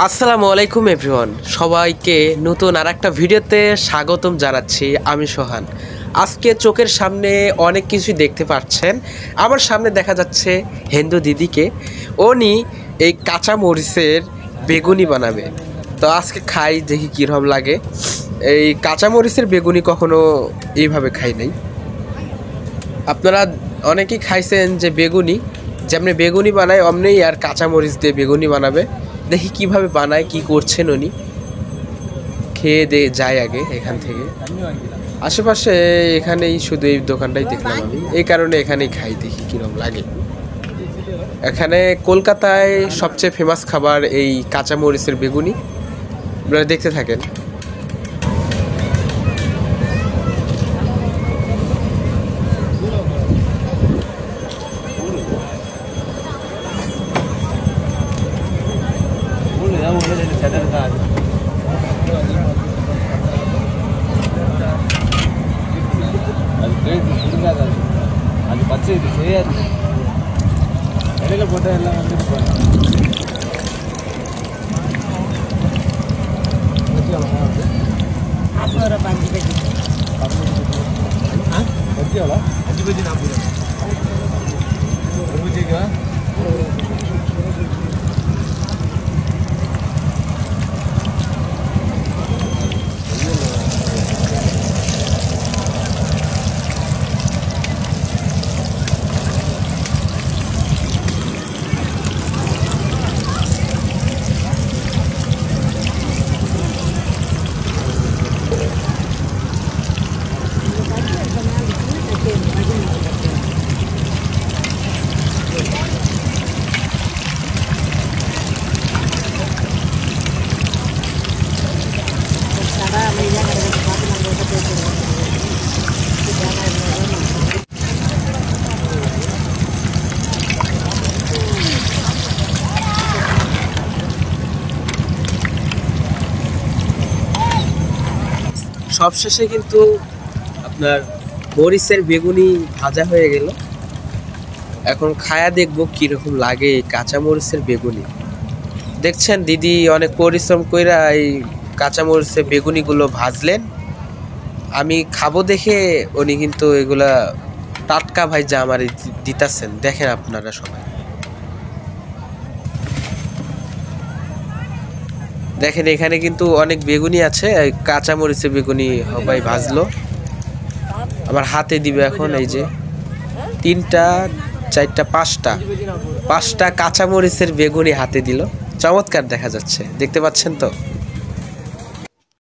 আসসালামু আলাইকুম এভরিওয়ান, সবাইকে নতুন আর একটা ভিডিওতে স্বাগতম জানাচ্ছি। আমি সোহান। আজকে চোখের সামনে অনেক কিছুই দেখতে পাচ্ছেন। আমার সামনে দেখা যাচ্ছে হিন্দু দিদিকে, উনি এই কাঁচা মরিচের বেগুনি বানাবে। তো আজকে খাই, দেখি কীরকম লাগে। এই কাঁচা মরিচের বেগুনি কখনো এইভাবে খাই নাই। আপনারা অনেকেই খাইছেন যে বেগুনি, যেমনি বেগুনি বানায় অমনি আর কাঁচা মরিচ দিয়ে বেগুনি বানাবে। দেখি কিভাবে বানায়, কি করছেন উনি। খেয়ে যায় আগে এখান থেকে। আশেপাশে এখানেই শুধু এই দোকানটাই দেখলাম আমি, এই কারণে এখানেই খাই, দেখি কিরকম লাগে। এখানে কলকাতায় সবচেয়ে ফেমাস খাবার এই কাঁচা মরিচের বেগুনি। আপনারা দেখতে থাকেন। அது பச்சை இது செய்யாது இடையில போட்டால் எல்லாம் வந்துட்டு போகணும். ஒரு 5 பேஜி பஜ்ஜி எவ்வளோ? 5 பஜ்ஜி 40 ஒரு பஜ்ஜிக்கா? সবশেষে কিন্তু আপনার মরিচের বেগুনি ভাজা হয়ে গেল। এখন খায়া দেখবো কীরকম লাগে এই কাঁচা মরিচের বেগুনি। দেখছেন দিদি অনেক পরিশ্রম কইরা এই কাঁচা মরিচের বেগুনিগুলো ভাজলেন। আমি খাবো দেখে উনি কিন্তু এগুলা টাটকা ভাইজা আমার দিতাছেন। দেখেন আপনারা সবাই দেখেন, এখানে কিন্তু অনেক বেগুনি আছে। কাঁচা মরিচের বেগুনি সবাই ভাজলো, আমার হাতে দিবে এখন। এই যে 3টা 4টা 5টা কাঁচা মরিচের বেগুনি হাতে দিল। চমৎকার দেখা যাচ্ছে, দেখতে পাচ্ছেন তো।